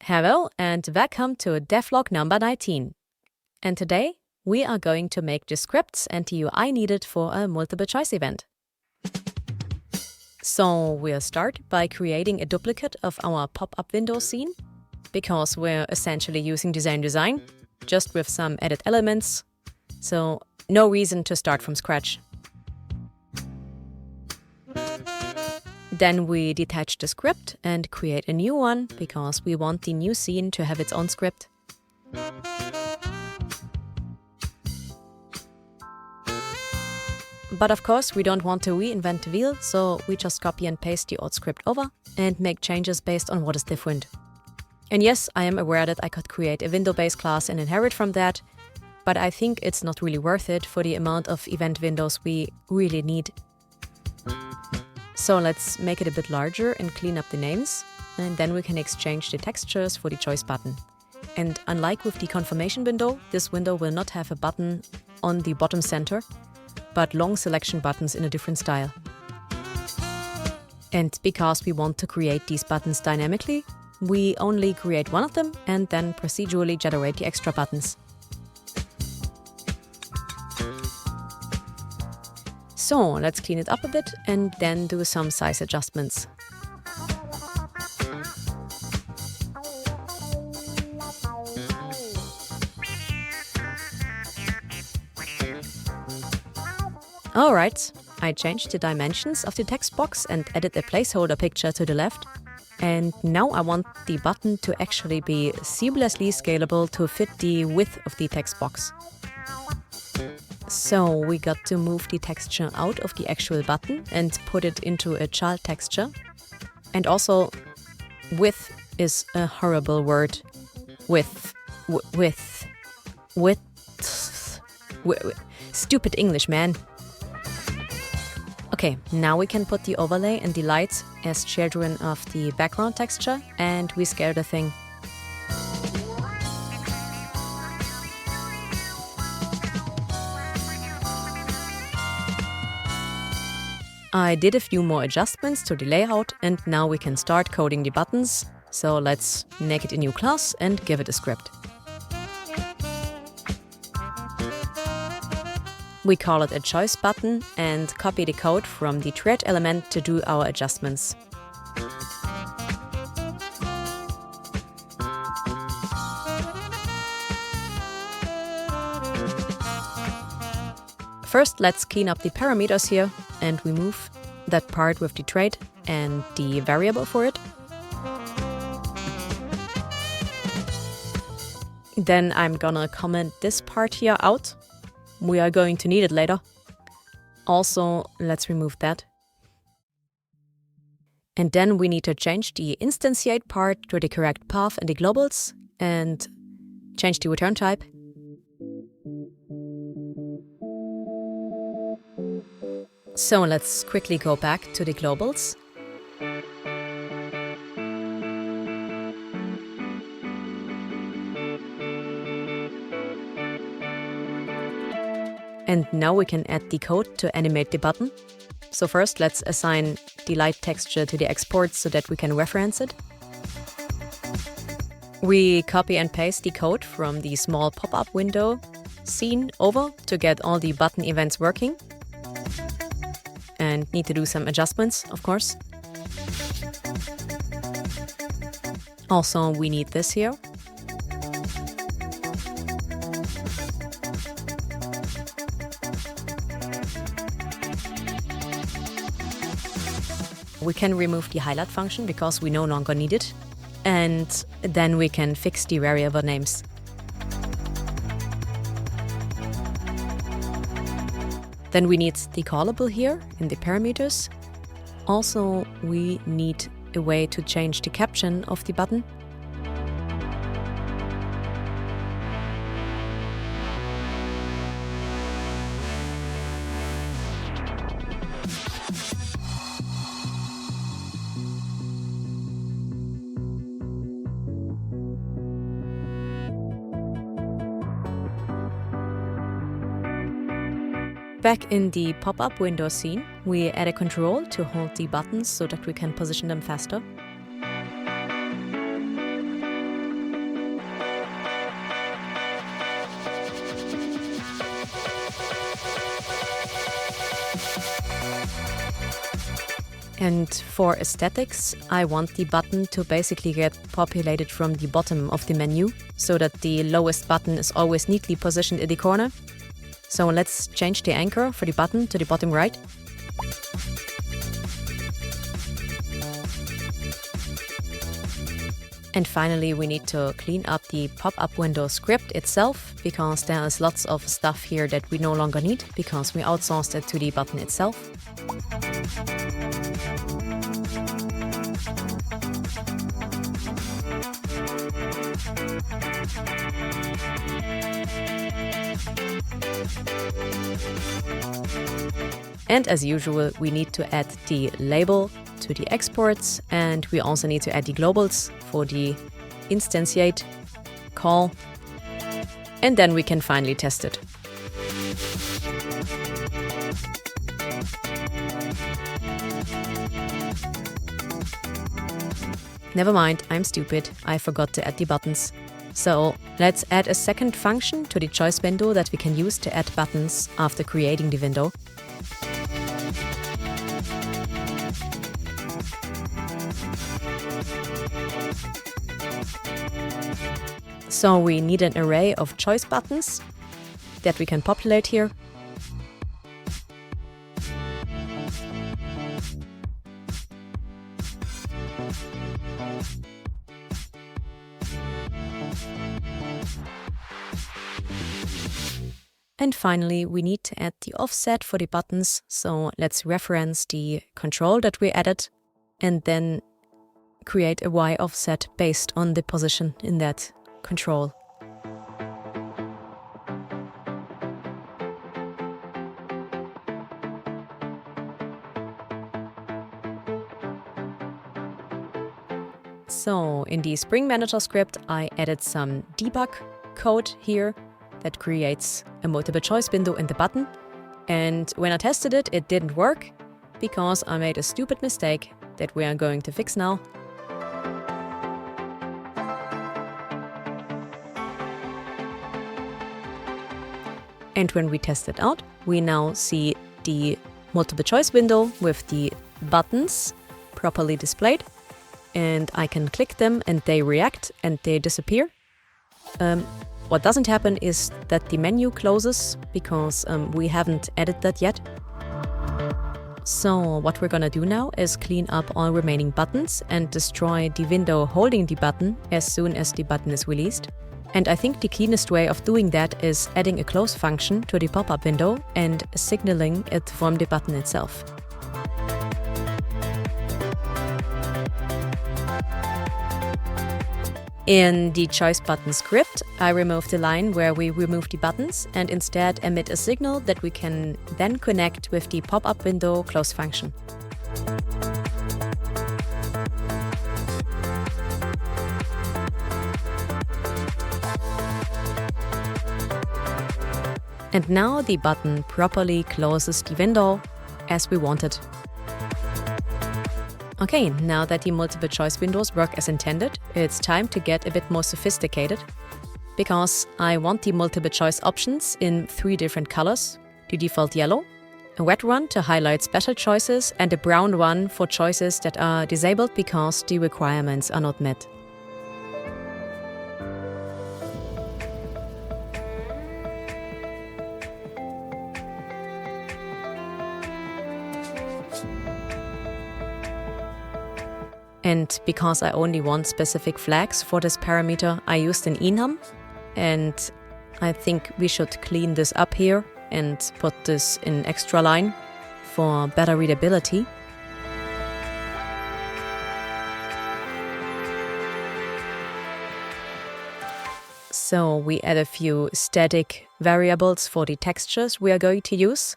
Hello and welcome to devlog number 19. And today we are going to make the scripts and the UI needed for a multiple choice event. So we'll start by creating a duplicate of our pop-up window scene, because we're essentially using design, just with some added elements, so no reason to start from scratch. Then we detach the script and create a new one, because we want the new scene to have its own script. But of course, we don't want to reinvent the wheel, so we just copy and paste the old script over and make changes based on what is different. And yes, I am aware that I could create a window-based class and inherit from that, but I think it's not really worth it for the amount of event windows we really need. So let's make it a bit larger and clean up the names, and then we can exchange the textures for the choice button. And unlike with the confirmation window, this window will not have a button on the bottom center, but long selection buttons in a different style. And because we want to create these buttons dynamically, we only create one of them and then procedurally generate the extra buttons. So let's clean it up a bit and then do some size adjustments. Alright, I changed the dimensions of the text box and added a placeholder picture to the left. And now I want the button to actually be seamlessly scalable to fit the width of the text box. So we got to move the texture out of the actual button and put it into a child texture. And also, width is a horrible word. Stupid English, man. Okay, now we can put the overlay and the lights as children of the background texture, and we scale the thing. I did a few more adjustments to the layout, and now we can start coding the buttons. So let's make it a new class and give it a script. We call it a choice button and copy the code from the thread element to do our adjustments. First, let's clean up the parameters here and remove that part with the trait and the variable for it. Then I'm gonna comment this part here out. We are going to need it later. Also, let's remove that. And then we need to change the instantiate part to the correct path in the globals and change the return type. So let's quickly go back to the globals. And now we can add the code to animate the button. So first, let's assign the light texture to the export so that we can reference it. We copy and paste the code from the small pop-up window scene over to get all the button events working. And need to do some adjustments, of course. Also, we need this here. We can remove the highlight function because we no longer need it. And then we can fix the variable names. Then we need the callable here in the parameters. Also, we need a way to change the caption of the button. Back in the pop-up window scene, we add a control to hold the buttons so that we can position them faster. And for aesthetics, I want the button to basically get populated from the bottom of the menu, so that the lowest button is always neatly positioned in the corner. So let's change the anchor for the button to the bottom right. And finally, we need to clean up the pop-up window script itself, because there is lots of stuff here that we no longer need, because we outsourced it to the button itself. And as usual, we need to add the label to the exports, and we also need to add the globals for the instantiate call, and then we can finally test it. Never mind, I'm stupid, I forgot to add the buttons. So let's add a second function to the choice window that we can use to add buttons after creating the window. So we need an array of choice buttons that we can populate here. And finally, we need to add the offset for the buttons. So let's reference the control that we added and then create a Y offset based on the position in that control. So in the Spring Manager script, I added some debug code here that creates a multiple choice window in the button. And when I tested it, it didn't work because I made a stupid mistake that we are going to fix now. And when we test it out, we now see the multiple choice window with the buttons properly displayed. And I can click them and they react and they disappear. What doesn't happen is that the menu closes because we haven't added that yet. So what we're gonna do now is clean up all remaining buttons and destroy the window holding the button as soon as the button is released. And I think the cleanest way of doing that is adding a close function to the pop-up window and signaling it from the button itself. In the choice button script, I removed the line where we remove the buttons and instead emit a signal that we can then connect with the pop-up window close function. And now the button properly closes the window as we wanted. Okay, now that the multiple choice windows work as intended, it's time to get a bit more sophisticated. Because I want the multiple choice options in 3 different colors: the default yellow, a red one to highlight special choices, and a brown one for choices that are disabled because the requirements are not met. And because I only want specific flags for this parameter, I used an enum. And I think we should clean this up here and put this in extra line for better readability. So we add a few static variables for the textures we are going to use.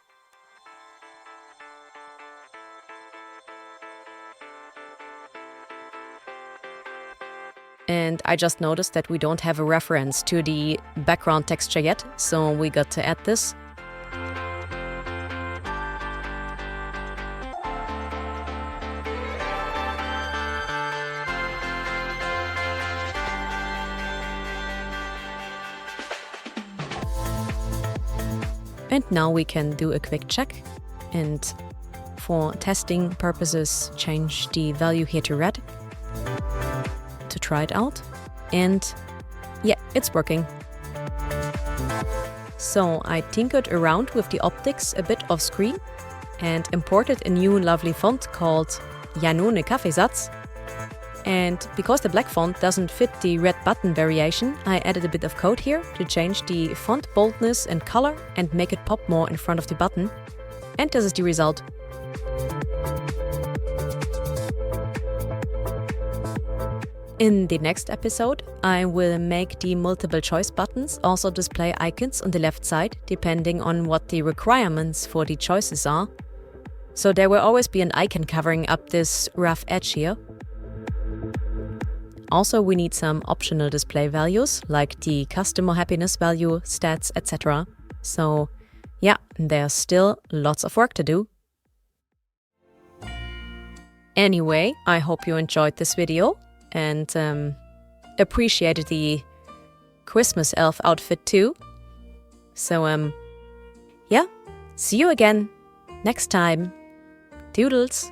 And I just noticed that we don't have a reference to the background texture yet, so we got to add this. And now we can do a quick check. And for testing purposes, change the value here to red to try it out. And yeah, it's working. So I tinkered around with the optics a bit off screen and imported a new lovely font called Janone Kaffeesatz. And because the black font doesn't fit the red button variation, I added a bit of code here to change the font boldness and color and make it pop more in front of the button. And this is the result. In the next episode, I will make the multiple choice buttons also display icons on the left side, depending on what the requirements for the choices are. So there will always be an icon covering up this rough edge here. Also, we need some optional display values, like the customer happiness value, stats, etc. So yeah, there's still lots of work to do. Anyway, I hope you enjoyed this video and appreciated the Christmas elf outfit too. So yeah, see you again next time. Doodles!